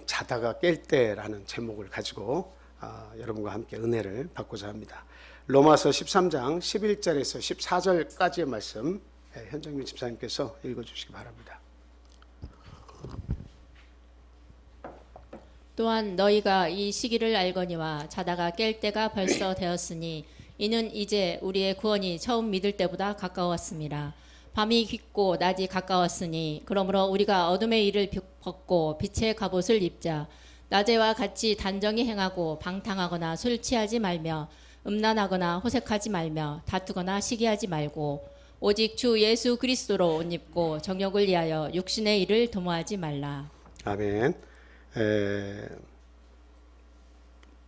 자다가 깰 때라는 제목을 가지고 여러분과 함께 은혜를 받고자 합니다. 로마서 13장 11절에서 14절까지의 말씀 현정민 집사님께서 읽어주시기 바랍니다. 또한 너희가 이 시기를 알거니와 자다가 깰 때가 벌써 되었으니 이는 이제 우리의 구원이 처음 믿을 때보다 가까웠습니다. 밤이 깊고 낮이 가까웠으니 그러므로 우리가 어둠의 일을 벗고 빛의 갑옷을 입자. 낮에와 같이 단정히 행하고 방탕하거나 술 취하지 말며 음란하거나 호색하지 말며 다투거나 시기하지 말고 오직 주 예수 그리스도로 옷 입고 정욕을 위하여 육신의 일을 도모하지 말라. 아멘.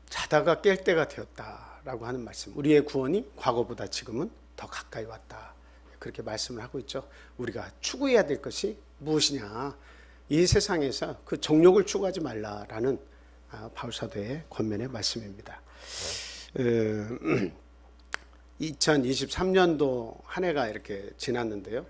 자다가 깰 때가 되었다라고 하는 말씀. 우리의 구원이 과거보다 지금은 더 가까이 왔다. 그렇게 말씀을 하고 있죠. 우리가 추구해야 될 것이 무엇이냐. 이 세상에서 그 정욕을 추구하지 말라라는 바울사도의 권면의 말씀입니다. 2023년도 한 해가 이렇게 지났는데요.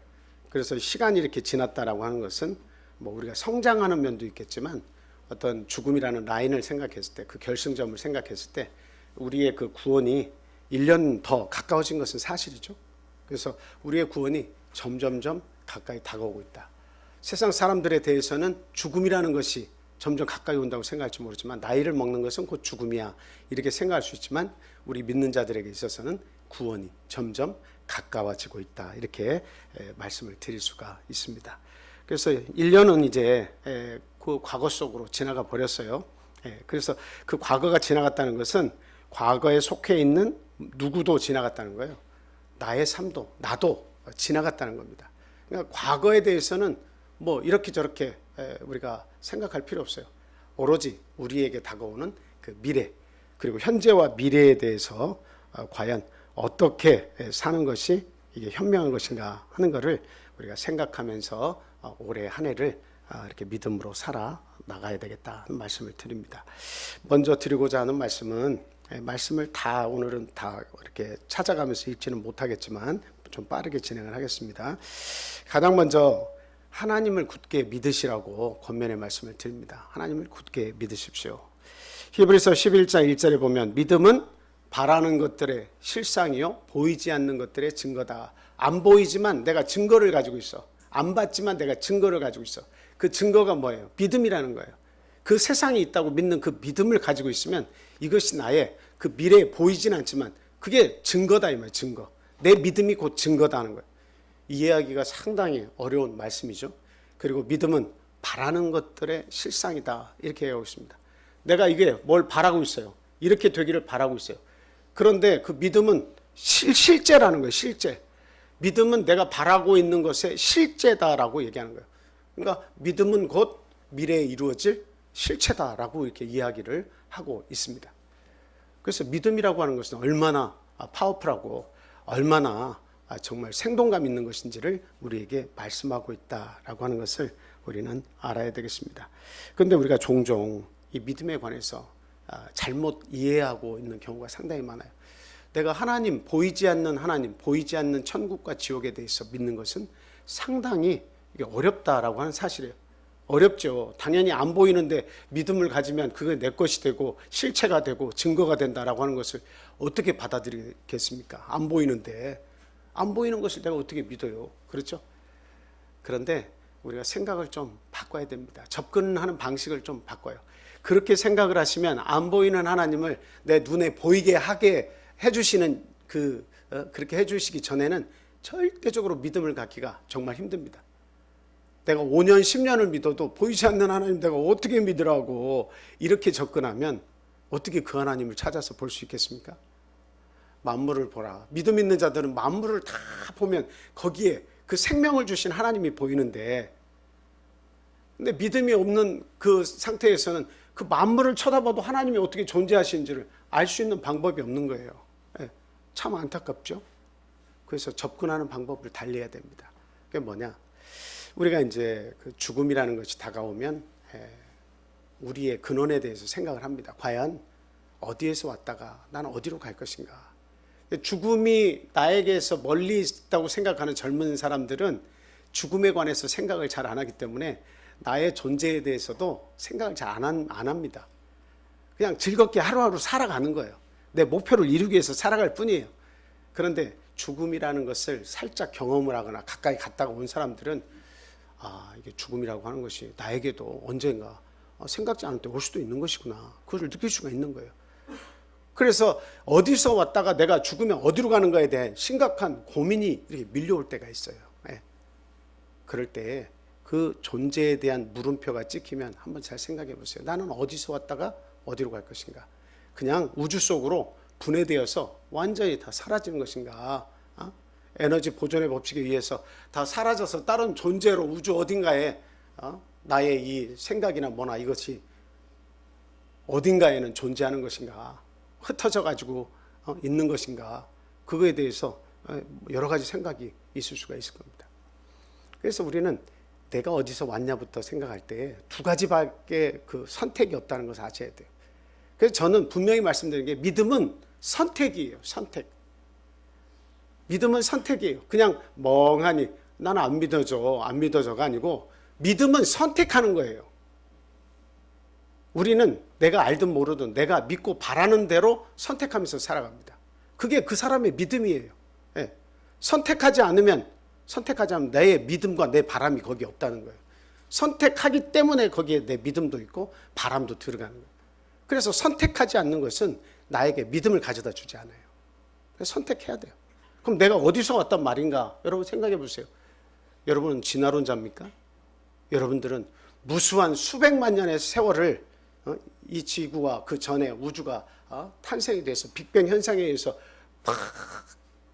그래서 시간이 이렇게 지났다라고 하는 것은 뭐 우리가 성장하는 면도 있겠지만 어떤 죽음이라는 라인을 생각했을 때, 그 결승점을 생각했을 때 우리의 그 구원이 1년 더 가까워진 것은 사실이죠. 그래서 우리의 구원이 점점점 가까이 다가오고 있다. 세상 사람들에 대해서는 죽음이라는 것이 점점 가까이 온다고 생각할지 모르지만 나이를 먹는 것은 곧 죽음이야 이렇게 생각할 수 있지만 우리 믿는 자들에게 있어서는 구원이 점점 가까워지고 있다 이렇게 말씀을 드릴 수가 있습니다. 그래서 1년은 이제 그 과거 속으로 지나가 버렸어요. 그래서 그 과거가 지나갔다는 것은 과거에 속해 있는 누구도 지나갔다는 거예요. 나의 삶도 나도 지나갔다는 겁니다. 그러니까 과거에 대해서는 뭐 이렇게 저렇게 우리가 생각할 필요 없어요. 오로지 우리에게 다가오는 그 미래 그리고 현재와 미래에 대해서 과연 어떻게 사는 것이 이게 현명한 것인가 하는 것을 우리가 생각하면서 올해 한 해를 이렇게 믿음으로 살아 나가야 되겠다 하는 말씀을 드립니다. 먼저 드리고자 하는 말씀은 말씀을 다 오늘은 다 이렇게 찾아가면서 읽지는 못하겠지만 좀 빠르게 진행을 하겠습니다. 가장 먼저 하나님을 굳게 믿으시라고 권면의 말씀을 드립니다. 하나님을 굳게 믿으십시오. 히브리서 11장 1절에 보면 믿음은 바라는 것들의 실상이요 보이지 않는 것들의 증거다. 안 보이지만 내가 증거를 가지고 있어. 안 봤지만 내가 증거를 가지고 있어. 그 증거가 뭐예요? 믿음이라는 거예요. 그 세상에 있다고 믿는 그 믿음을 가지고 있으면 이것이 나의 그 미래에 보이진 않지만 그게 증거다 이 말이에요. 증거. 내 믿음이 곧 증거다 하는 거예요. 이해하기가 상당히 어려운 말씀이죠. 그리고 믿음은 바라는 것들의 실상이다 이렇게 얘기하고 있습니다. 내가 이게 뭘 바라고 있어요. 이렇게 되기를 바라고 있어요. 그런데 그 믿음은 실제라는 거예요. 실제. 믿음은 내가 바라고 있는 것의 실제다라고 얘기하는 거예요. 그러니까 믿음은 곧 미래에 이루어질 실체다라고 이렇게 이야기를 하고 있습니다. 그래서 믿음이라고 하는 것은 얼마나 파워풀하고 얼마나 정말 생동감 있는 것인지를 우리에게 말씀하고 있다라고 하는 것을 우리는 알아야 되겠습니다. 그런데 우리가 종종 이 믿음에 관해서 잘못 이해하고 있는 경우가 상당히 많아요. 내가 하나님, 보이지 않는 하나님, 보이지 않는 천국과 지옥에 대해서 믿는 것은 상당히 이게 어렵다라고 하는 사실이에요. 어렵죠. 당연히 안 보이는데 믿음을 가지면 그게 내 것이 되고 실체가 되고 증거가 된다라고 하는 것을 어떻게 받아들이겠습니까? 안 보이는데. 안 보이는 것을 내가 어떻게 믿어요? 그렇죠? 그런데 우리가 생각을 좀 바꿔야 됩니다. 접근하는 방식을 좀 바꿔요. 그렇게 생각을 하시면 안 보이는 하나님을 내 눈에 보이게 하게 해주시는 그렇게 해주시기 전에는 절대적으로 믿음을 갖기가 정말 힘듭니다. 내가 5년, 10년을 믿어도 보이지 않는 하나님 내가 어떻게 믿으라고 이렇게 접근하면 어떻게 그 하나님을 찾아서 볼 수 있겠습니까? 만물을 보라. 믿음 있는 자들은 만물을 다 보면 거기에 그 생명을 주신 하나님이 보이는데 근데 믿음이 없는 그 상태에서는 그 만물을 쳐다봐도 하나님이 어떻게 존재하시는지를 알 수 있는 방법이 없는 거예요. 참 안타깝죠. 그래서 접근하는 방법을 달리해야 됩니다. 그게 뭐냐? 우리가 이제 그 죽음이라는 것이 다가오면 우리의 근원에 대해서 생각을 합니다. 과연 어디에서 왔다가 나는 어디로 갈 것인가? 죽음이 나에게서 멀리 있다고 생각하는 젊은 사람들은 죽음에 관해서 생각을 잘 안 하기 때문에 나의 존재에 대해서도 생각을 잘 안 합니다. 그냥 즐겁게 하루하루 살아가는 거예요. 내 목표를 이루기 위해서 살아갈 뿐이에요. 그런데 죽음이라는 것을 살짝 경험을 하거나 가까이 갔다가 온 사람들은 이게 죽음이라고 하는 것이 나에게도 언젠가 생각지 않을 때 올 수도 있는 것이구나. 그것을 느낄 수가 있는 거예요. 그래서 어디서 왔다가 내가 죽으면 어디로 가는가에 대한 심각한 고민이 이렇게 밀려올 때가 있어요. 예. 그럴 때 그 존재에 대한 물음표가 찍히면 한번 잘 생각해 보세요. 나는 어디서 왔다가 어디로 갈 것인가? 그냥 우주 속으로 분해되어서 완전히 다 사라지는 것인가? 에너지 보존의 법칙에 의해서 다 사라져서 다른 존재로 우주 어딘가에 나의 이 생각이나 뭐나 이것이 어딘가에는 존재하는 것인가? 흩어져 가지고 있는 것인가? 그거에 대해서 여러 가지 생각이 있을 수가 있을 겁니다. 그래서 우리는 내가 어디서 왔냐부터 생각할 때 두 가지밖에 그 선택이 없다는 것을 아셔야 돼요. 그래서 저는 분명히 말씀드리는 게 믿음은 선택이에요. 선택. 믿음은 선택이에요. 그냥 멍하니 나는 안 믿어져가 아니고 믿음은 선택하는 거예요. 우리는 내가 알든 모르든 내가 믿고 바라는 대로 선택하면서 살아갑니다. 그게 그 사람의 믿음이에요. 예. 선택하지 않으면 내 믿음과 내 바람이 거기에 없다는 거예요. 선택하기 때문에 거기에 내 믿음도 있고 바람도 들어가는 거예요. 그래서 선택하지 않는 것은 나에게 믿음을 가져다 주지 않아요. 그래서 선택해야 돼요. 그럼 내가 어디서 왔단 말인가? 여러분 생각해 보세요. 여러분은 진화론자입니까? 여러분들은 무수한 수백만 년의 세월을 이 지구와 그 전에 우주가 탄생이 돼서 빅뱅 현상에 의해서 팍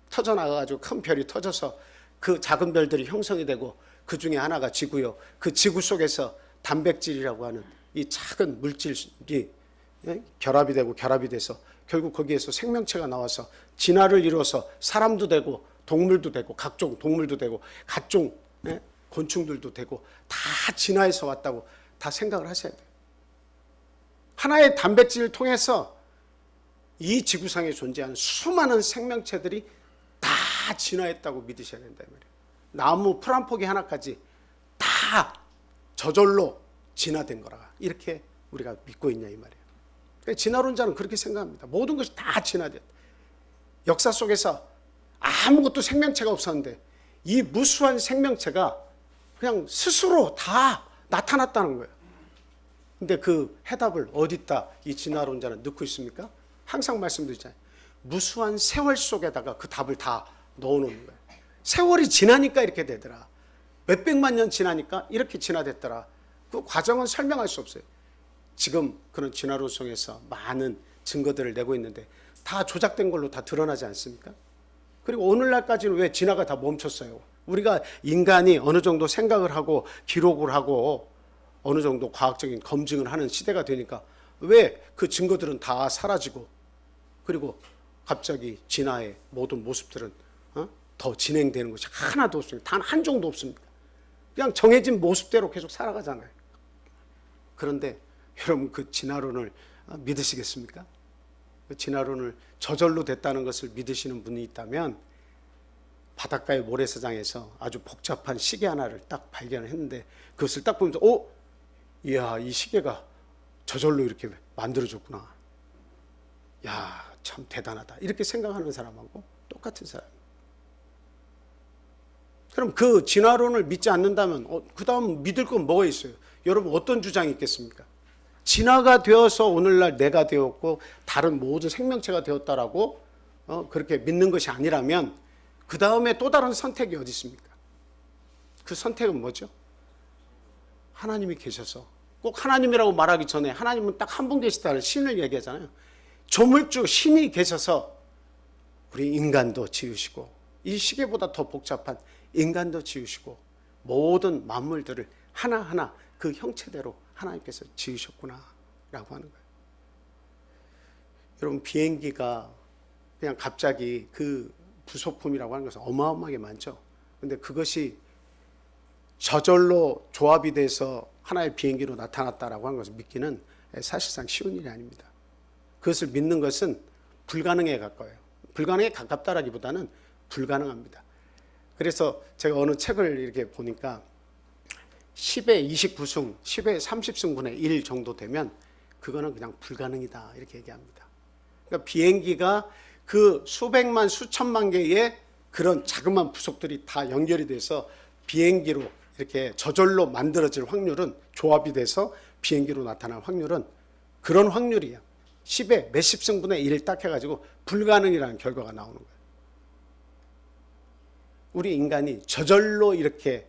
터져나가가지고 큰 별이 터져서 그 작은 별들이 형성이 되고 그 중에 하나가 지구요. 그 지구 속에서 단백질이라고 하는 이 작은 물질이 결합이 돼서 결국 거기에서 생명체가 나와서 진화를 이루어서 사람도 되고 동물도 되고 각종 동물도 되고 각종 곤충들도 되고 다 진화해서 왔다고 다 생각을 하셔야 돼요. 하나의 단백질을 통해서 이 지구상에 존재하는 수많은 생명체들이 다 진화했다고 믿으셔야 된다 이 말이에요. 나무 풀 한 포기 하나까지 다 저절로 진화된 거라 이렇게 우리가 믿고 있냐 이 말이에요. 그러니까 진화론자는 그렇게 생각합니다. 모든 것이 다 진화됐다. 역사 속에서 아무것도 생명체가 없었는데 이 무수한 생명체가 그냥 스스로 다 나타났다는 거예요. 근데 그 해답을 어디다 이 진화론자는 넣고 있습니까? 항상 말씀드리잖아요. 무수한 세월 속에다가 그 답을 다 넣어놓는 거예요. 세월이 지나니까 이렇게 되더라. 몇백만 년 지나니까 이렇게 진화됐더라. 그 과정은 설명할 수 없어요. 지금 그런 진화론성에서 많은 증거들을 내고 있는데 다 조작된 걸로 다 드러나지 않습니까? 그리고 오늘날까지는 왜 진화가 다 멈췄어요? 우리가 인간이 어느 정도 생각을 하고 기록을 하고 어느 정도 과학적인 검증을 하는 시대가 되니까 왜 그 증거들은 다 사라지고 그리고 갑자기 진화의 모든 모습들은 더 진행되는 것이 하나도 없습니다. 단 한 종도 없습니다. 그냥 정해진 모습대로 계속 살아가잖아요. 그런데 여러분 그 진화론을 믿으시겠습니까? 그 진화론을 저절로 됐다는 것을 믿으시는 분이 있다면 바닷가의 모래사장에서 아주 복잡한 시계 하나를 딱 발견을 했는데 그것을 딱 보면서 이야 이 시계가 저절로 이렇게 만들어졌구나. 야, 참 대단하다. 이렇게 생각하는 사람하고 똑같은 사람. 그럼 그 진화론을 믿지 않는다면 그 다음 믿을 건 뭐가 있어요? 여러분 어떤 주장이 있겠습니까? 진화가 되어서 오늘날 내가 되었고 다른 모든 생명체가 되었다라고 그렇게 믿는 것이 아니라면 그 다음에 또 다른 선택이 어디 있습니까? 그 선택은 뭐죠? 하나님이 계셔서 꼭 하나님이라고 말하기 전에 하나님은 딱 한 분 계시다는 신을 얘기하잖아요. 조물주 신이 계셔서 우리 인간도 지으시고 이 시계보다 더 복잡한 인간도 지으시고 모든 만물들을 하나하나 그 형체대로 하나님께서 지으셨구나 라고 하는 거예요. 여러분 비행기가 그냥 갑자기 그 부속품이라고 하는 것은 어마어마하게 많죠. 근데 그것이 저절로 조합이 돼서 하나의 비행기로 나타났다라고 하는 것을 믿기는 사실상 쉬운 일이 아닙니다. 그것을 믿는 것은 불가능에 가까워요. 불가능에 가깝다라기보다는 불가능합니다. 그래서 제가 어느 책을 이렇게 보니까 10의 29승, 10의 30승분의 1 정도 되면 그거는 그냥 불가능이다 이렇게 얘기합니다. 그러니까 비행기가 그 수백만 수천만 개의 그런 자그마한 부속들이 다 연결이 돼서 비행기로 이렇게 저절로 만들어질 확률은, 조합이 돼서 비행기로 나타날 확률은 그런 확률이야. 10의 몇십 승분의 1을 딱 해가지고 불가능이라는 결과가 나오는 거예요. 우리 인간이 저절로 이렇게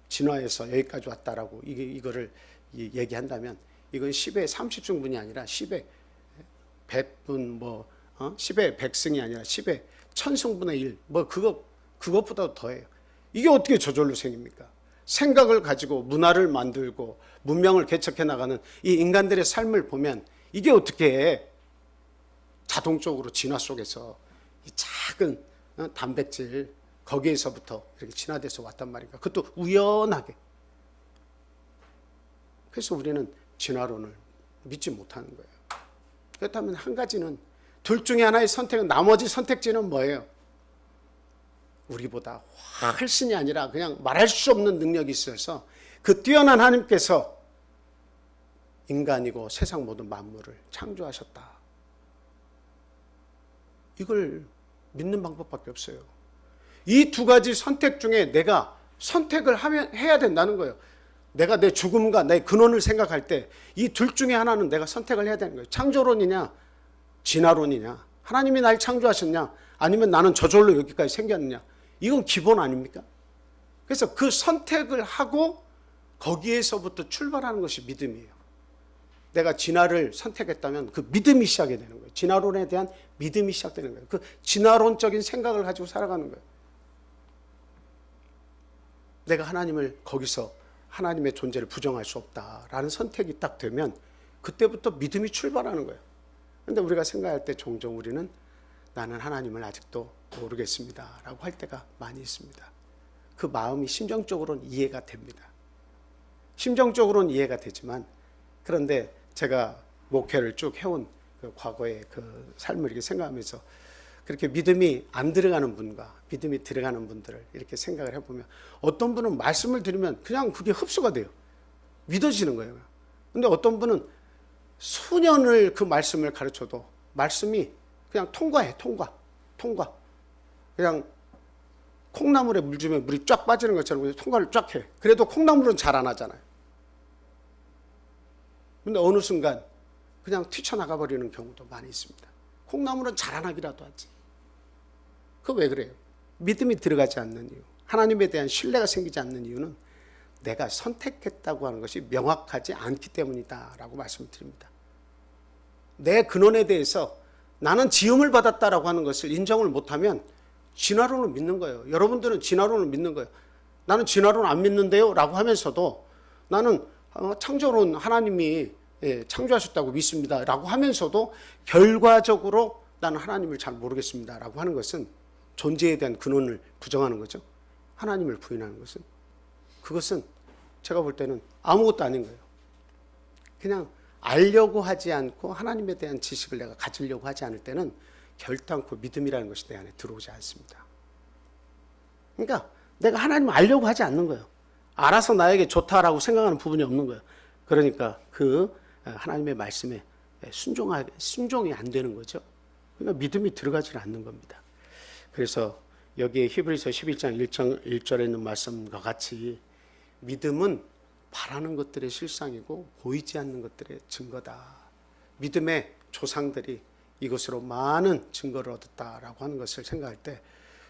진화해서 여기까지 왔다라고 이거를 얘기한다면 이건 10의 30승분이 아니라 10의 100분 10의 100승이 아니라 10의 1000승분의 1 그것보다도 더해요. 이게 어떻게 저절로 생깁니까? 생각을 가지고 문화를 만들고 문명을 개척해 나가는 이 인간들의 삶을 보면 이게 어떻게 자동적으로 진화 속에서 이 작은 단백질 거기에서부터 이렇게 진화돼서 왔단 말인가? 그것도 우연하게. 그래서 우리는 진화론을 믿지 못하는 거예요. 그렇다면 한 가지는, 둘 중에 하나의 선택은, 나머지 선택지는 뭐예요? 우리보다 훨씬이 아니라 그냥 말할 수 없는 능력이 있어서 그 뛰어난 하나님께서 인간이고 세상 모든 만물을 창조하셨다. 이걸 믿는 방법밖에 없어요. 이 두 가지 선택 중에 내가 선택을 해야 된다는 거예요. 내가 내 죽음과 내 근원을 생각할 때 이 둘 중에 하나는 내가 선택을 해야 되는 거예요. 창조론이냐 진화론이냐, 하나님이 날 창조하셨냐, 아니면 나는 저절로 여기까지 생겼느냐. 이건 기본 아닙니까? 그래서 그 선택을 하고 거기에서부터 출발하는 것이 믿음이에요. 내가 진화를 선택했다면 그 믿음이 시작이 되는 거예요. 진화론에 대한 믿음이 시작되는 거예요. 그 진화론적인 생각을 가지고 살아가는 거예요. 내가 하나님을 거기서 하나님의 존재를 부정할 수 없다라는 선택이 딱 되면 그때부터 믿음이 출발하는 거예요. 그런데 우리가 생각할 때 종종 우리는 나는 하나님을 아직도 모르겠습니다 라고 할 때가 많이 있습니다. 그 마음이 심정적으로는 이해가 됩니다. 심정적으로는 이해가 되지만, 그런데 제가 목회를 쭉 해온 그 과거의 그 삶을 이렇게 생각하면서 그렇게 믿음이 안 들어가는 분과 믿음이 들어가는 분들을 이렇게 생각을 해보면, 어떤 분은 말씀을 들으면 그냥 그게 흡수가 돼요. 믿어지는 거예요. 근데 어떤 분은 수년을 그 말씀을 가르쳐도 말씀이 그냥 통과. 그냥 콩나물에 물 주면 물이 쫙 빠지는 것처럼 통과를 쫙 해. 그래도 콩나물은 잘 안 하잖아요. 근데 어느 순간 그냥 튀쳐나가 버리는 경우도 많이 있습니다. 콩나물은 잘 안 하기라도 하지. 그거 왜 그래요? 믿음이 들어가지 않는 이유, 하나님에 대한 신뢰가 생기지 않는 이유는 내가 선택했다고 하는 것이 명확하지 않기 때문이다 라고 말씀을 드립니다. 내 근원에 대해서 나는 지음을 받았다라고 하는 것을 인정을 못하면 진화론을 믿는 거예요. 여러분들은 진화론을 믿는 거예요. 나는 진화론 안 믿는데요 라고 하면서도 나는 창조론, 하나님이 창조하셨다고 믿습니다 라고 하면서도 결과적으로 나는 하나님을 잘 모르겠습니다 라고 하는 것은 존재에 대한 근원을 부정하는 거죠. 하나님을 부인하는 것은, 그것은 제가 볼 때는 아무것도 아닌 거예요. 그냥 알려고 하지 않고 하나님에 대한 지식을 내가 가지려고 하지 않을 때는 결단코 믿음이라는 것이 내 안에 들어오지 않습니다. 그러니까 내가 하나님을 알려고 하지 않는 거예요. 알아서 나에게 좋다라고 생각하는 부분이 없는 거예요. 그러니까 그 하나님의 말씀에 순종이 안 되는 거죠. 그러니까 믿음이 들어가지 않는 겁니다. 그래서 여기에 히브리서 11장 1절에 있는 말씀과 같이 믿음은 바라는 것들의 실상이고 보이지 않는 것들의 증거다. 믿음의 조상들이 이것으로 많은 증거를 얻었다라고 하는 것을 생각할 때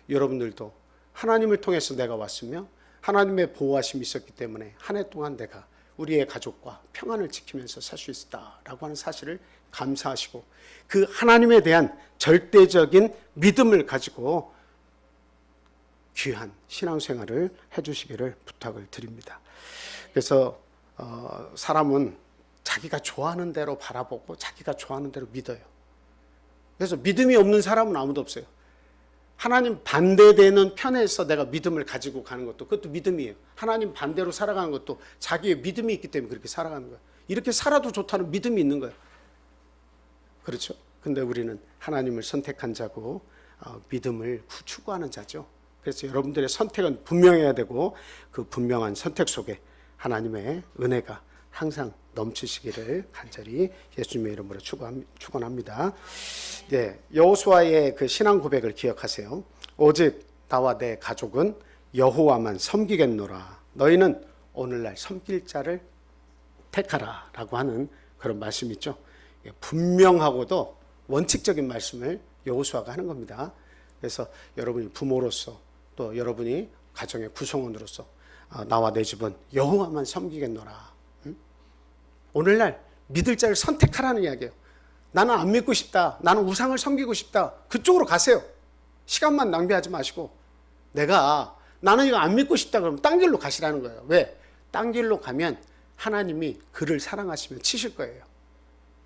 여러분들도 하나님을 통해서 내가 왔으며 하나님의 보호하심이 있었기 때문에 한 해 동안 내가 우리의 가족과 평안을 지키면서 살 수 있다라고 하는 사실을 감사하시고 그 하나님에 대한 절대적인 믿음을 가지고 귀한 신앙생활을 해주시기를 부탁을 드립니다. 그래서 사람은 자기가 좋아하는 대로 바라보고 자기가 좋아하는 대로 믿어요. 그래서 믿음이 없는 사람은 아무도 없어요. 하나님 반대되는 편에서 내가 믿음을 가지고 가는 것도 그것도 믿음이에요. 하나님 반대로 살아가는 것도 자기의 믿음이 있기 때문에 그렇게 살아가는 거예요. 이렇게 살아도 좋다는 믿음이 있는 거예요. 그렇죠? 근데 우리는 하나님을 선택한 자고 믿음을 추구하는 자죠. 그래서 여러분들의 선택은 분명해야 되고 그 분명한 선택 속에 하나님의 은혜가 항상 넘치시기를 간절히 예수님의 이름으로 축원합니다. 네, 여호수아의 그 신앙 고백을 기억하세요. 오직 나와 내 가족은 여호와만 섬기겠노라. 너희는 오늘날 섬길 자를 택하라라고 하는 그런 말씀이 있죠. 분명하고도 원칙적인 말씀을 여호수아가 하는 겁니다. 그래서 여러분이 부모로서 또 여러분이 가정의 구성원으로서 나와 내 집은 여호와만 섬기겠노라. 오늘날 믿을 자를 선택하라는 이야기예요. 나는 안 믿고 싶다. 나는 우상을 섬기고 싶다. 그쪽으로 가세요. 시간만 낭비하지 마시고 나는 이거 안 믿고 싶다 그러면 딴 길로 가시라는 거예요. 왜? 딴 길로 가면 하나님이 그를 사랑하시면 치실 거예요.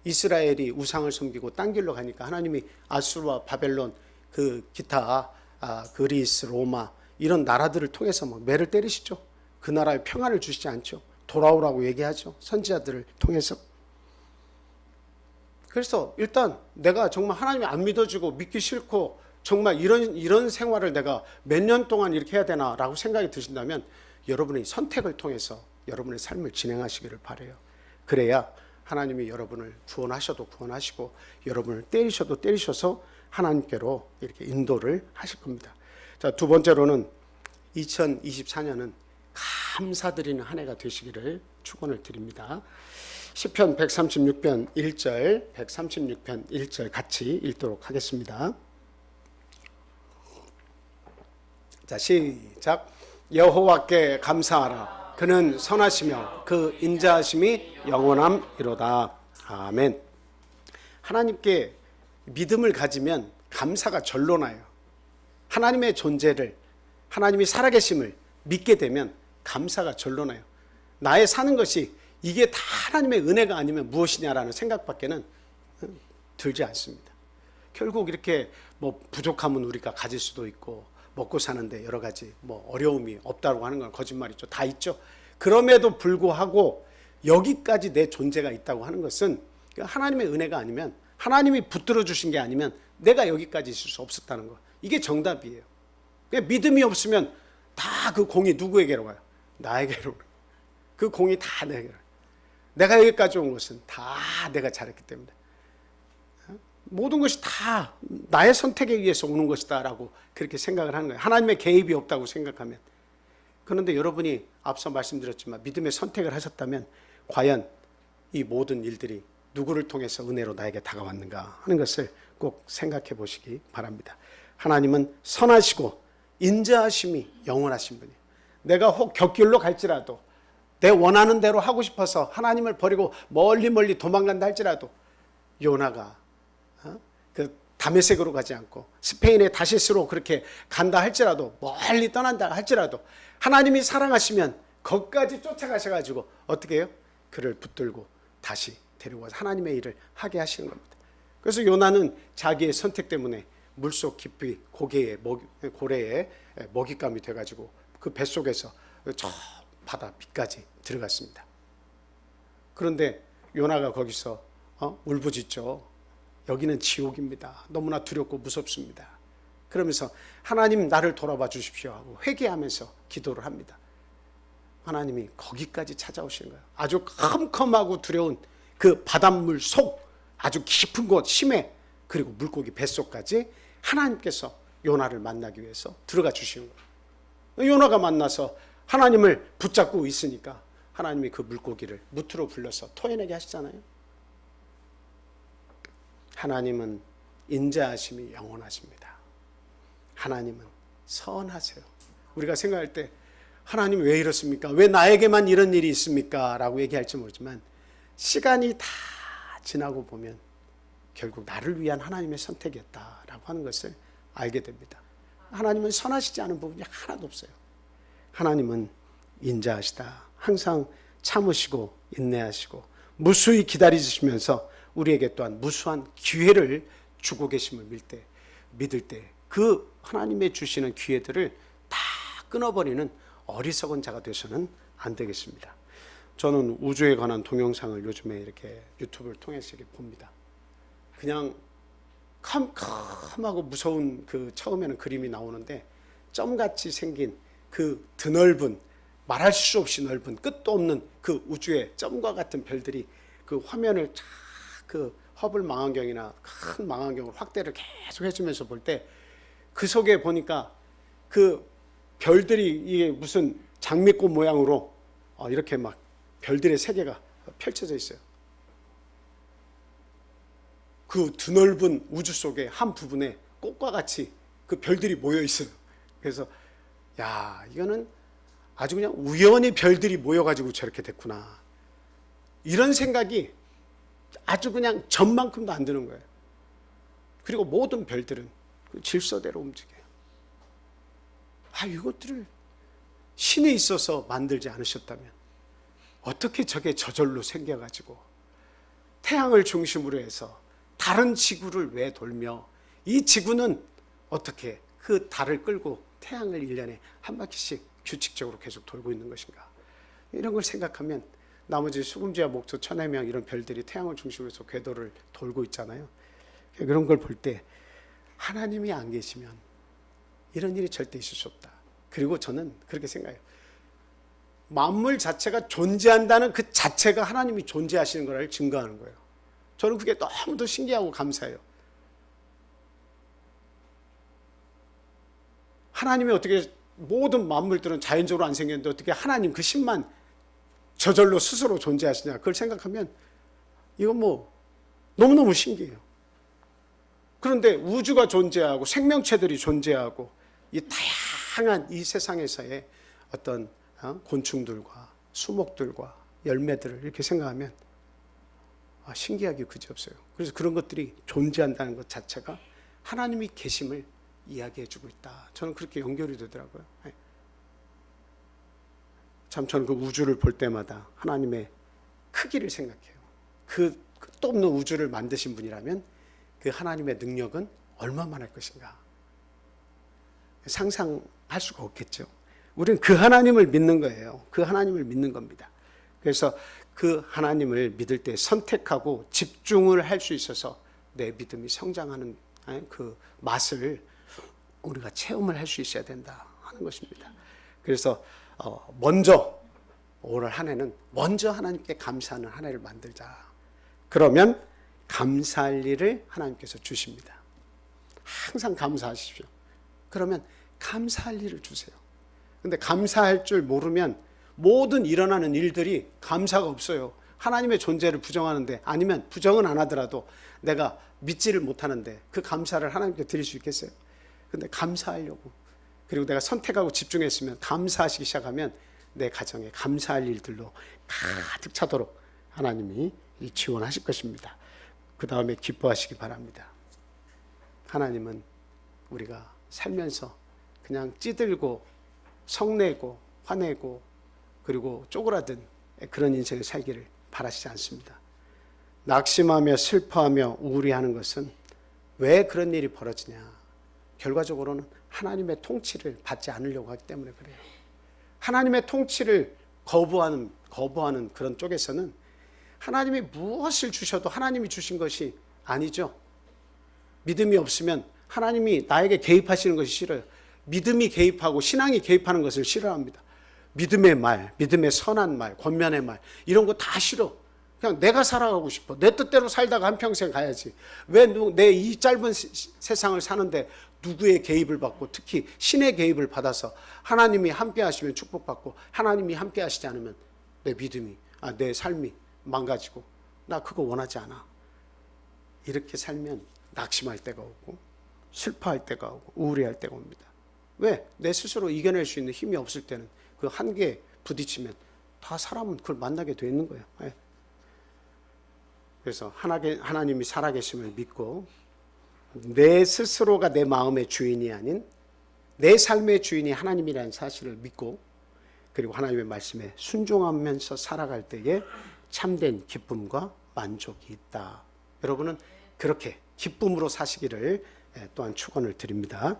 이스라엘이 우상을 섬기고 딴 길로 가니까 하나님이 아수르와 바벨론 그 기타 그리스, 로마 이런 나라들을 통해서 막 매를 때리시죠. 그 나라에 평안을 주시지 않죠. 돌아오라고 얘기하죠. 선지자들을 통해서. 그래서 일단 내가 정말 하나님이 안 믿어지고 믿기 싫고 정말 이런 생활을 내가 몇 년 동안 이렇게 해야 되나라고 생각이 드신다면 여러분의 선택을 통해서 여러분의 삶을 진행하시기를 바라요. 그래야 하나님이 여러분을 구원하셔도 구원하시고 여러분을 때리셔도 때리셔서 하나님께로 이렇게 인도를 하실 겁니다. 자, 두 번째로는 2024년은 감사드리는 한 해가 되시기를 축원을 드립니다. 시편 136편 1절, 136편 1절 같이 읽도록 하겠습니다. 자, 시작. 여호와께 감사하라. 그는 선하시며 그 인자하심이 영원함이로다. 아멘. 하나님께 믿음을 가지면 감사가 절로 나요. 하나님의 존재를, 하나님이 살아계심을 믿게 되면 감사가 절로 나요. 나의 사는 것이 이게 다 하나님의 은혜가 아니면 무엇이냐라는 생각밖에는 들지 않습니다. 결국 이렇게 뭐 부족함은 우리가 가질 수도 있고 먹고 사는데 여러 가지 뭐 어려움이 없다고 하는 건 거짓말이죠. 다 있죠. 그럼에도 불구하고 여기까지 내 존재가 있다고 하는 것은 하나님의 은혜가 아니면, 하나님이 붙들어 주신 게 아니면 내가 여기까지 있을 수 없었다는 거. 이게 정답이에요. 믿음이 없으면 다 그 공이 누구에게로 가요? 나에게로. 그 공이 다 내게로. 내가 여기까지 온 것은 다 내가 잘했기 때문에. 모든 것이 다 나의 선택에 의해서 오는 것이다 라고 그렇게 생각을 하는 거예요. 하나님의 개입이 없다고 생각하면. 그런데 여러분이 앞서 말씀드렸지만 믿음의 선택을 하셨다면 과연 이 모든 일들이 누구를 통해서 은혜로 나에게 다가왔는가 하는 것을 꼭 생각해 보시기 바랍니다. 하나님은 선하시고 인자하심이 영원하신 분이에요. 내가 혹 곁길로 갈지라도 내 원하는 대로 하고 싶어서 하나님을 버리고 멀리 도망간다 할지라도 요나가 그 다메섹으로 가지 않고 스페인의 다시스로 그렇게 간다 할지라도 멀리 떠난다 할지라도 하나님이 사랑하시면 거기까지 쫓아가셔가지고 어떻게 해요? 그를 붙들고 다시 데려와서 하나님의 일을 하게 하시는 겁니다. 그래서 요나는 자기의 선택 때문에 물속 깊이 고래에 먹잇감이 돼가지고 그 뱃속에서 저 바다 밑까지 들어갔습니다. 그런데 요나가 거기서 울부짖죠. 여기는 지옥입니다. 너무나 두렵고 무섭습니다. 그러면서 하나님 나를 돌아봐 주십시오 하고 회개하면서 기도를 합니다. 하나님이 거기까지 찾아오시는 거예요. 아주 컴컴하고 두려운 그 바닷물 속 아주 깊은 곳 심해 그리고 물고기 뱃속까지 하나님께서 요나를 만나기 위해서 들어가 주시는 거예요. 요나가 만나서 하나님을 붙잡고 있으니까 하나님이 그 물고기를 무트로 불러서 토해내게 하시잖아요. 하나님은 인자하심이 영원하십니다. 하나님은 선하세요. 우리가 생각할 때 하나님 왜 이렇습니까? 왜 나에게만 이런 일이 있습니까? 라고 얘기할지 모르지만 시간이 다 지나고 보면 결국 나를 위한 하나님의 선택이었다라고 하는 것을 알게 됩니다. 하나님은 선하시지 않은 부분이 하나도 없어요. 하나님은 인자하시다. 항상 참으시고 인내하시고 무수히 기다리시면서 우리에게 또한 무수한 기회를 주고 계심을 믿을 때 그 하나님의 주시는 기회들을 다 끊어버리는 어리석은 자가 되서는 안 되겠습니다. 저는 우주에 관한 동영상을 요즘에 이렇게 유튜브를 통해서 이렇게 봅니다. 그냥 캄캄하고 무서운 그 처음에는 그림이 나오는데 점같이 생긴 그 드넓은 말할 수 없이 넓은 끝도 없는 그 우주의 점과 같은 별들이 그 화면을 그 허블 망원경이나 큰 망원경을 확대를 계속 해주면서 볼 때 그 속에 보니까 그 별들이 이게 무슨 장미꽃 모양으로 이렇게 막 별들의 세계가 펼쳐져 있어요. 그 드넓은 우주 속에 한 부분에 꽃과 같이 그 별들이 모여 있어요. 그래서 야, 이거는 아주 그냥 우연히 별들이 모여가지고 저렇게 됐구나. 이런 생각이 아주 그냥 전만큼도 안 드는 거예요. 그리고 모든 별들은 그 질서대로 움직여요. 이것들을 신에 있어서 만들지 않으셨다면 어떻게 저게 저절로 생겨가지고 태양을 중심으로 해서 다른 지구를 왜 돌며 이 지구는 어떻게 그 달을 끌고 태양을 1년에 한 바퀴씩 규칙적으로 계속 돌고 있는 것인가. 이런 걸 생각하면 나머지 수금지와 목토, 천해명 이런 별들이 태양을 중심으로 해서 궤도를 돌고 있잖아요. 그런 걸 볼 때 하나님이 안 계시면 이런 일이 절대 있을 수 없다. 그리고 저는 그렇게 생각해요. 만물 자체가 존재한다는 그 자체가 하나님이 존재하시는 걸 증거하는 거예요. 저는 그게 너무도 신기하고 감사해요. 하나님이 어떻게 모든 만물들은 자연적으로 안 생겼는데 어떻게 하나님 그 신만 저절로 스스로 존재하시냐. 그걸 생각하면 이건 뭐 너무너무 신기해요. 그런데 우주가 존재하고 생명체들이 존재하고 이 다양한 이 세상에서의 어떤 곤충들과 수목들과 열매들을 이렇게 생각하면 신기하기 그지없어요. 그래서 그런 것들이 존재한다는 것 자체가 하나님이 계심을 이야기해주고 있다. 저는 그렇게 연결이 되더라고요. 참 저는 그 우주를 볼 때마다 하나님의 크기를 생각해요. 그 끝도 없는 우주를 만드신 분이라면 그 하나님의 능력은 얼마만할 것인가. 상상할 수가 없겠죠. 우리는 그 하나님을 믿는 거예요. 그 하나님을 믿는 겁니다. 그래서 그 하나님을 믿을 때 선택하고 집중을 할 수 있어서 내 믿음이 성장하는 그 맛을 우리가 체험을 할 수 있어야 된다 하는 것입니다. 그래서 먼저 올 한 해는 먼저 하나님께 감사하는 한 해를 만들자. 그러면 감사할 일을 하나님께서 주십니다. 항상 감사하십시오. 그러면 감사할 일을 주세요. 근데 감사할 줄 모르면 모든 일어나는 일들이 감사가 없어요. 하나님의 존재를 부정하는데, 아니면 부정은 안 하더라도 내가 믿지를 못하는데 그 감사를 하나님께 드릴 수 있겠어요? 근데 감사하려고, 그리고 내가 선택하고 집중했으면, 감사하시기 시작하면 내 가정에 감사할 일들로 가득 차도록 하나님이 지원하실 것입니다. 그 다음에 기뻐하시기 바랍니다. 하나님은 우리가 살면서 그냥 찌들고 성내고 화내고 그리고 쪼그라든 그런 인생을 살기를 바라시지 않습니다. 낙심하며 슬퍼하며 우울해하는 것은 왜 그런 일이 벌어지냐? 결과적으로는 하나님의 통치를 받지 않으려고 하기 때문에 그래요. 하나님의 통치를 거부하는 그런 쪽에서는 하나님이 무엇을 주셔도 하나님이 주신 것이 아니죠. 믿음이 없으면 하나님이 나에게 개입하시는 것이 싫어요. 믿음이 개입하고 신앙이 개입하는 것을 싫어합니다. 믿음의 말, 믿음의 선한 말, 권면의 말, 이런 거 다 싫어. 그냥 내가 살아가고 싶어. 내 뜻대로 살다가 한평생 가야지. 왜 내 이 짧은 세상을 사는데 누구의 개입을 받고, 특히 신의 개입을 받아서 하나님이 함께 하시면 축복받고 하나님이 함께 하시지 않으면 내 믿음이, 내 삶이 망가지고, 나 그거 원하지 않아. 이렇게 살면 낙심할 때가 오고 슬퍼할 때가 오고 우울해할 때가 옵니다. 왜? 내 스스로 이겨낼 수 있는 힘이 없을 때는 그 한계에 부딪히면 다 사람은 그걸 만나게 돼 있는 거예요. 그래서 하나님이 살아계심을 믿고 내 스스로가 내 마음의 주인이 아닌 내 삶의 주인이 하나님이라는 사실을 믿고, 그리고 하나님의 말씀에 순종하면서 살아갈 때에 참된 기쁨과 만족이 있다. 여러분은 그렇게 기쁨으로 사시기를 또한 축원을 드립니다.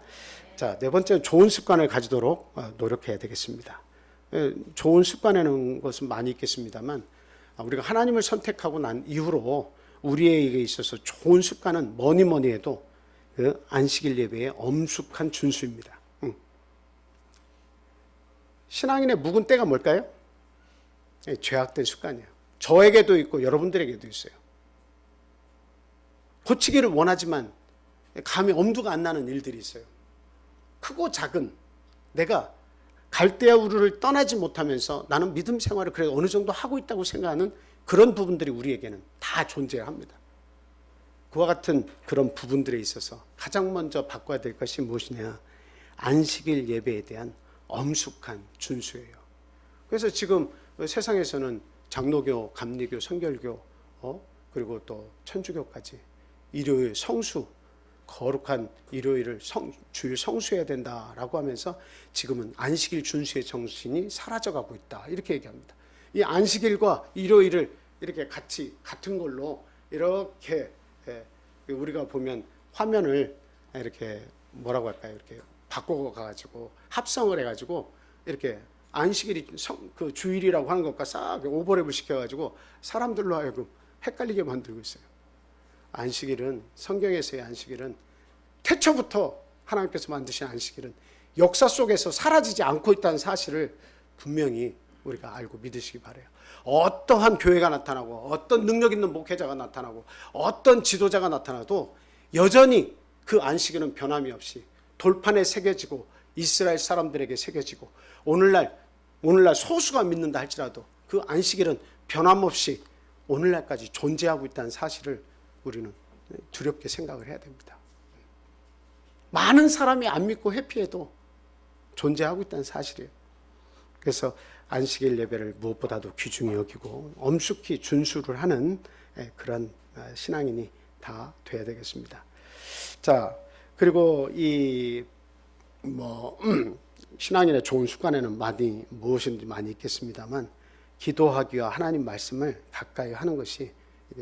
자, 네 번째는 좋은 습관을 가지도록 노력해야 되겠습니다. 좋은 습관이라는 것은 많이 있겠습니다만, 우리가 하나님을 선택하고 난 이후로 우리에게 있어서 좋은 습관은 뭐니 해도 그 안식일 예배의 엄숙한 준수입니다. 신앙인의 묵은 때가 뭘까요? 죄악된 습관이에요. 저에게도 있고 여러분들에게도 있어요. 고치기를 원하지만 감히 엄두가 안 나는 일들이 있어요. 크고 작은 내가 갈대아 우르를 떠나지 못하면서 나는 믿음 생활을 그래도 어느 정도 하고 있다고 생각하는 그런 부분들이 우리에게는 다 존재합니다. 그와 같은 그런 부분들에 있어서 가장 먼저 바꿔야 될 것이 무엇이냐? 안식일 예배에 대한 엄숙한 준수예요. 그래서 지금 세상에서는 장로교, 감리교, 성결교, 그리고 또 천주교까지 일요일 성수, 거룩한 일요일을 주일 성수해야 된다라고 하면서 지금은 안식일 준수의 정신이 사라져가고 있다, 이렇게 얘기합니다. 이 안식일과 일요일을 이렇게 같은 걸로 이렇게 우리가 보면 화면을 이렇게 뭐라고 할까요? 이렇게 바꿔가지고 합성을 해가지고 이렇게 안식일이 그 주일이라고 하는 것과 싹 오버랩을 시켜가지고 사람들로 하여금 헷갈리게 만들고 있어요. 안식일은, 성경에서의 안식일은 태초부터 하나님께서 만드신 안식일은 역사 속에서 사라지지 않고 있다는 사실을 분명히 우리가 알고 믿으시기 바라요. 어떠한 교회가 나타나고 어떤 능력 있는 목회자가 나타나고 어떤 지도자가 나타나도 여전히 그 안식일은 변함이 없이 돌판에 새겨지고 이스라엘 사람들에게 새겨지고 오늘날 소수가 믿는다 할지라도 그 안식일은 변함없이 오늘날까지 존재하고 있다는 사실을 우리는 두렵게 생각을 해야 됩니다. 많은 사람이 안 믿고 회피해도 존재하고 있다는 사실이에요. 그래서 안식일 예배를 무엇보다도 귀중히 여기고 엄숙히 준수를 하는 그런 신앙인이 다 돼야 되겠습니다. 자, 그리고 신앙인의 좋은 습관에는 무엇인지 많이 있겠습니다만 기도하기와 하나님 말씀을 가까이 하는 것이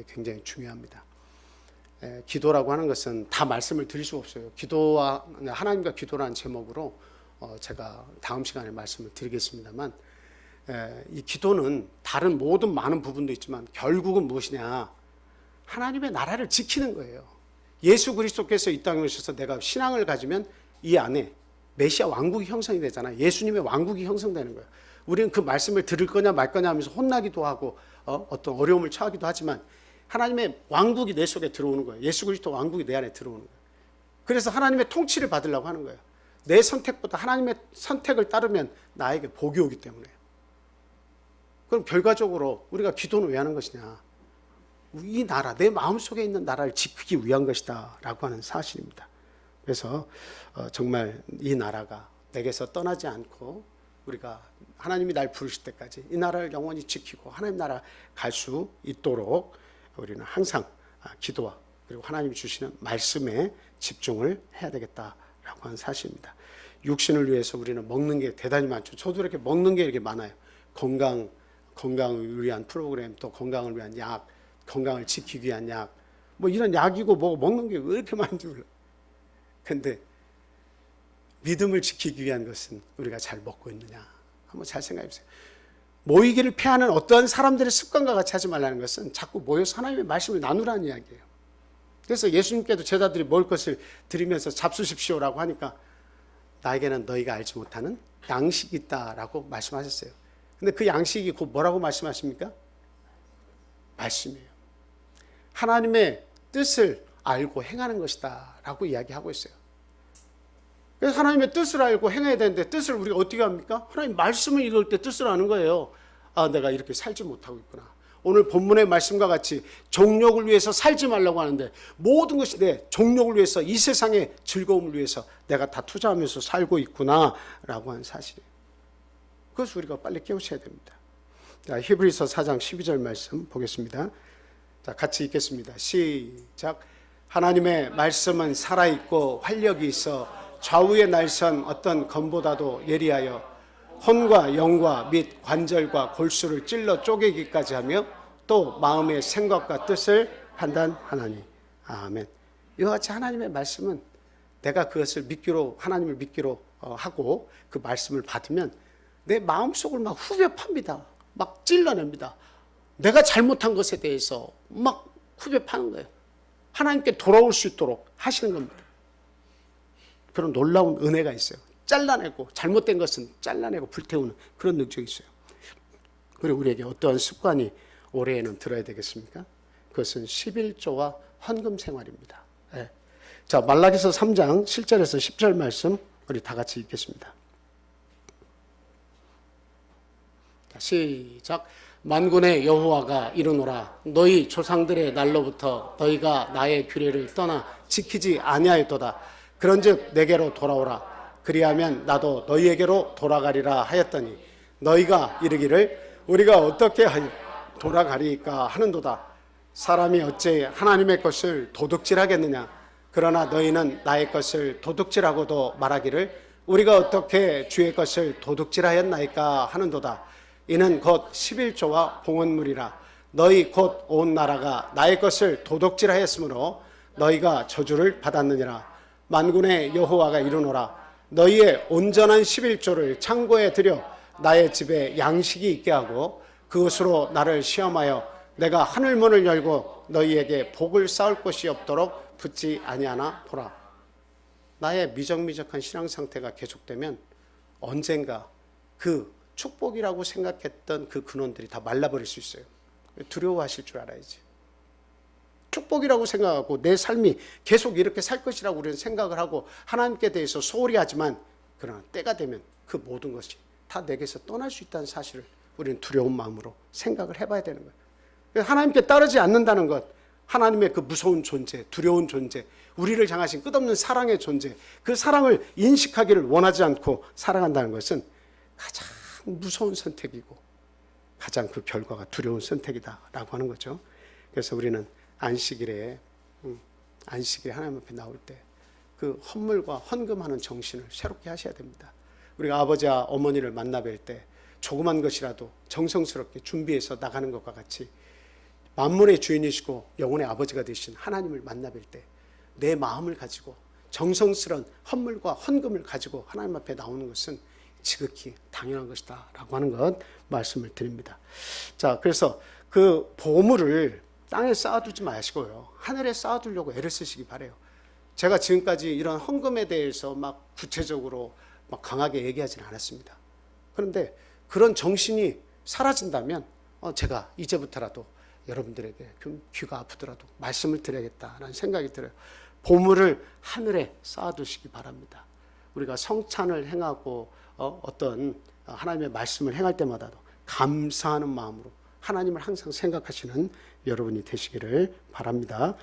굉장히 중요합니다. 기도라고 하는 것은 다 말씀을 드릴 수가 없어요. 기도와 하나님과 기도라는 제목으로 제가 다음 시간에 말씀을 드리겠습니다만 이 기도는 다른 모든 많은 부분도 있지만 결국은 무엇이냐? 하나님의 나라를 지키는 거예요. 예수 그리스도께서 이 땅에 오셔서 내가 신앙을 가지면 이 안에 메시아 왕국이 형성이 되잖아요. 예수님의 왕국이 형성되는 거예요. 우리는 그 말씀을 들을 거냐 말 거냐 하면서 혼나기도 하고 어떤 어려움을 처하기도 하지만 하나님의 왕국이 내 속에 들어오는 거예요. 예수 그리스도 왕국이 내 안에 들어오는 거예요. 그래서 하나님의 통치를 받으려고 하는 거예요. 내 선택보다 하나님의 선택을 따르면 나에게 복이 오기 때문에. 그럼 결과적으로 우리가 기도는 왜 하는 것이냐? 이 나라, 내 마음속에 있는 나라를 지키기 위한 것이다 라고 하는 사실입니다. 그래서 정말 이 나라가 내게서 떠나지 않고 우리가 하나님이 날 부르실 때까지 이 나라를 영원히 지키고 하나님 나라 갈 수 있도록 우리는 항상 기도와 그리고 하나님이 주시는 말씀에 집중을 해야 되겠다라고 하는 사실입니다. 육신을 위해서 우리는 먹는 게 대단히 많죠. 저도 이렇게 먹는 게 이렇게 많아요. 건강을 위한 프로그램, 또 건강을 위한 약, 건강을 지키기 위한 약, 뭐 이런 약이고 뭐 먹는 게 왜 이렇게 많은지 몰라요. 근데 믿음을 지키기 위한 것은 우리가 잘 먹고 있느냐? 한번 잘 생각해 보세요. 모이기를 피하는 어떤 사람들의 습관과 같이 하지 말라는 것은 자꾸 모여서 하나님의 말씀을 나누라는 이야기예요. 그래서 예수님께도 제자들이 먹을 것을 드리면서 잡수십시오라고 하니까 나에게는 너희가 알지 못하는 양식이 있다라고 말씀하셨어요. 근데 그 양식이 곧 뭐라고 말씀하십니까? 말씀이에요. 하나님의 뜻을 알고 행하는 것이다 라고 이야기하고 있어요. 그래서 하나님의 뜻을 알고 행해야 되는데 뜻을 우리가 어떻게 합니까? 하나님 말씀을 읽을 때 뜻을 아는 거예요. 아, 내가 이렇게 살지 못하고 있구나. 오늘 본문의 말씀과 같이 정욕을 위해서 살지 말라고 하는데 모든 것이 내 정욕을 위해서 이 세상의 즐거움을 위해서 내가 다 투자하면서 살고 있구나 라고 하는 사실이에요. 그것을 우리가 빨리 깨우쳐야 됩니다. 자, 히브리서 4장 12절 말씀 보겠습니다. 자, 같이 읽겠습니다. 시작. 하나님의 말씀은 살아있고 활력이 있어 좌우의 날선 어떤 검보다도 예리하여 혼과 영과 및 관절과 골수를 찔러 쪼개기까지 하며 또 마음의 생각과 뜻을 판단하나니. 아멘. 이와 같이 하나님의 말씀은 내가 그것을 믿기로, 하나님을 믿기로 하고 그 말씀을 받으면 내 마음속을 막 후벼 팝니다. 막 찔러냅니다. 내가 잘못한 것에 대해서 막 후벼 파는 거예요. 하나님께 돌아올 수 있도록 하시는 겁니다. 그런 놀라운 은혜가 있어요. 잘라내고 잘못된 것은 잘라내고 불태우는 그런 능력이 있어요. 그리고 우리에게 어떠한 습관이 올해에는 들어야 되겠습니까? 그것은 11조와 헌금 생활입니다. 예. 자, 말라기서 3장 7절에서 10절 말씀 우리 다 같이 읽겠습니다. 자, 시작. 만군의 여호와가 이르노라. 너희 조상들의 날로부터 너희가 나의 규례를 떠나 지키지 아니하였도다. 그런즉 내게로 돌아오라. 그리하면 나도 너희에게로 돌아가리라 하였더니 너희가 이르기를 우리가 어떻게 돌아가리까 하는도다. 사람이 어찌 하나님의 것을 도둑질하겠느냐. 그러나 너희는 나의 것을 도둑질하고도 말하기를 우리가 어떻게 주의 것을 도둑질하였나이까 하는도다. 이는 곧 11조와 봉헌물이라. 너희 곧 온 나라가 나의 것을 도둑질하였으므로 너희가 저주를 받았느니라. 만군의 여호와가 이르노라. 너희의 온전한 11조를 창고에 들여 나의 집에 양식이 있게 하고 그것으로 나를 시험하여 내가 하늘문을 열고 너희에게 복을 쌓을 곳이 없도록 붙지 아니하나 보라. 나의 미적미적한 신앙 상태가 계속되면 언젠가 그 축복이라고 생각했던 그 근원들이 다 말라버릴 수 있어요. 두려워하실 줄 알아야지. 축복이라고 생각하고 내 삶이 계속 이렇게 살 것이라고 우리는 생각을 하고 하나님께 대해서 소홀히 하지만 그러나 때가 되면 그 모든 것이 다 내게서 떠날 수 있다는 사실을 우리는 두려운 마음으로 생각을 해봐야 되는 거예요. 하나님께 따르지 않는다는 것, 하나님의 그 무서운 존재, 두려운 존재, 우리를 향하신 끝없는 사랑의 존재, 그 사랑을 인식하기를 원하지 않고 살아간다는 것은 가장 무서운 선택이고 가장 그 결과가 두려운 선택이다라고 하는 거죠. 그래서 우리는 안식일에 하나님 앞에 나올 때 그 헌물과 헌금하는 정신을 새롭게 하셔야 됩니다. 우리가 아버지와 어머니를 만나 뵐 때 조그만 것이라도 정성스럽게 준비해서 나가는 것과 같이 만물의 주인이시고 영혼의 아버지가 되신 하나님을 만나 뵐 때 내 마음을 가지고 정성스러운 헌물과 헌금을 가지고 하나님 앞에 나오는 것은 지극히 당연한 것이다 라고 하는 것 말씀을 드립니다. 자, 그래서 그 보물을 땅에 쌓아두지 마시고요, 하늘에 쌓아두려고 애를 쓰시기 바라요. 제가 지금까지 이런 헌금에 대해서 막 구체적으로 막 강하게 얘기하지는 않았습니다. 그런데 그런 정신이 사라진다면 제가 이제부터라도 여러분들에게 좀 귀가 아프더라도 말씀을 드려야겠다라는 생각이 들어요. 보물을 하늘에 쌓아두시기 바랍니다. 우리가 성찬을 행하고 어떤 하나님의 말씀을 행할 때마다도 감사하는 마음으로 하나님을 항상 생각하시는 여러분이 되시기를 바랍니다.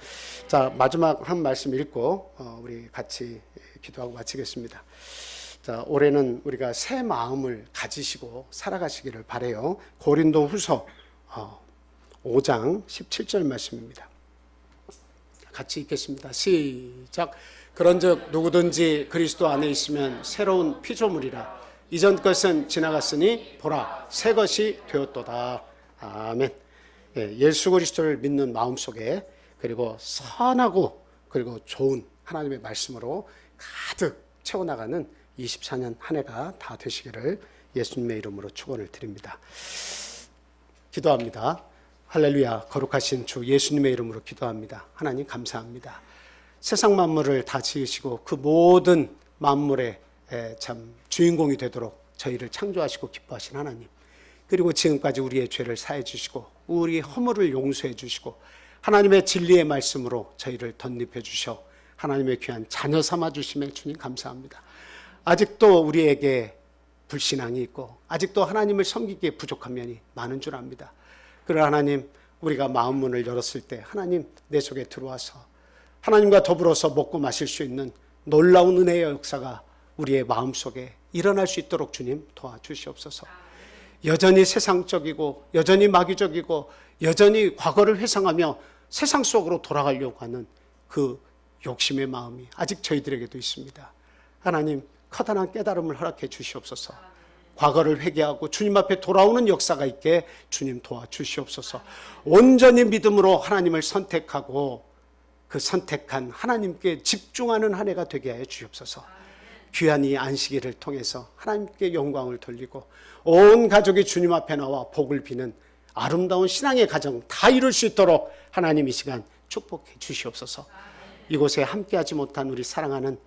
자, 마지막 한 말씀 읽고 우리 같이 기도하고 마치겠습니다. 자, 올해는 우리가 새 마음을 가지시고 살아가시기를 바라요. 고린도 후서 5장 17절 말씀입니다. 같이 읽겠습니다. 시작. 그런즉 누구든지 그리스도 안에 있으면 새로운 피조물이라. 이전 것은 지나갔으니 보라 새 것이 되었도다. 아멘. 예수 그리스도를 믿는 마음속에 그리고 선하고 그리고 좋은 하나님의 말씀으로 가득 채워나가는 24년 한 해가 다 되시기를 예수님의 이름으로 축원을 드립니다. 기도합니다. 할렐루야. 거룩하신 주 예수님의 이름으로 기도합니다. 하나님 감사합니다. 세상 만물을 다 지으시고 그 모든 만물의 참 주인공이 되도록 저희를 창조하시고 기뻐하신 하나님, 그리고 지금까지 우리의 죄를 사해 주시고 우리 허물을 용서해 주시고 하나님의 진리의 말씀으로 저희를 덧입혀 주셔 하나님의 귀한 자녀 삼아 주심에 주님 감사합니다. 아직도 우리에게 불신앙이 있고 아직도 하나님을 섬기기에 부족한 면이 많은 줄 압니다. 그러나 하나님, 우리가 마음문을 열었을 때 하나님 내 속에 들어와서 하나님과 더불어서 먹고 마실 수 있는 놀라운 은혜의 역사가 우리의 마음속에 일어날 수 있도록 주님 도와주시옵소서. 여전히 세상적이고 여전히 마귀적이고 여전히 과거를 회상하며 세상 속으로 돌아가려고 하는 그 욕심의 마음이 아직 저희들에게도 있습니다. 하나님, 커다란 깨달음을 허락해 주시옵소서. 과거를 회개하고 주님 앞에 돌아오는 역사가 있게 주님 도와주시옵소서. 온전히 믿음으로 하나님을 선택하고 그 선택한 하나님께 집중하는 한 해가 되게 하여 주옵소서. 귀한 이 안식일을 통해서 하나님께 영광을 돌리고 온 가족이 주님 앞에 나와 복을 비는 아름다운 신앙의 가정 다 이룰 수 있도록 하나님 이 시간 축복해 주시옵소서. 이곳에 함께하지 못한 우리 사랑하는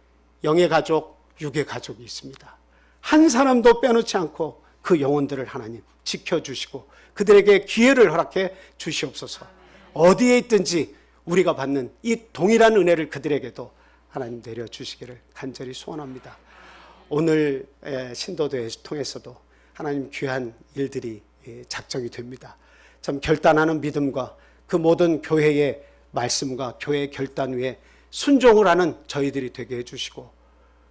영의 가족, 육의 가족이 있습니다. 한 사람도 빼놓지 않고 그 영혼들을 하나님 지켜주시고 그들에게 기회를 허락해 주시옵소서. 어디에 있든지 우리가 받는 이 동일한 은혜를 그들에게도 하나님 내려주시기를 간절히 소원합니다. 오늘 신도대회 통해서도 하나님 귀한 일들이 작정이 됩니다. 참 결단하는 믿음과 그 모든 교회의 말씀과 교회의 결단 위에 순종을 하는 저희들이 되게 해주시고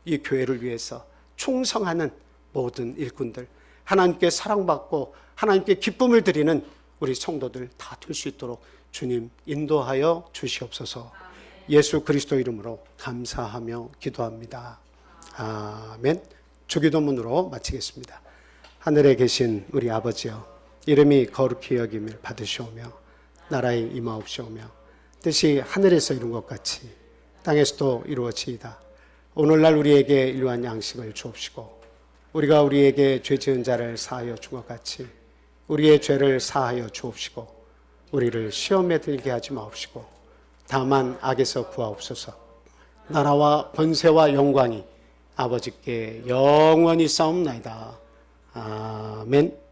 이 교회를 위해서 충성하는 모든 일꾼들, 하나님께 사랑받고 하나님께 기쁨을 드리는 우리 성도들 다 될 수 있도록 주님 인도하여 주시옵소서. 예수 그리스도 이름으로 감사하며 기도합니다. 아멘. 주기도문으로 마치겠습니다. 하늘에 계신 우리 아버지여, 이름이 거룩히 여김을 받으시오며 나라에 임하옵시오며 뜻이 하늘에서 이룬 것 같이 땅에서도 이루어지이다. 오늘날 우리에게 일용할 양식을 주옵시고 우리가 우리에게 죄 지은 자를 사하여 준 것 같이 우리의 죄를 사하여 주옵시고 우리를 시험에 들게 하지 마옵시고 다만 악에서 구하옵소서. 나라와 권세와 영광이 아버지께 영원히 싸움나이다. 아멘.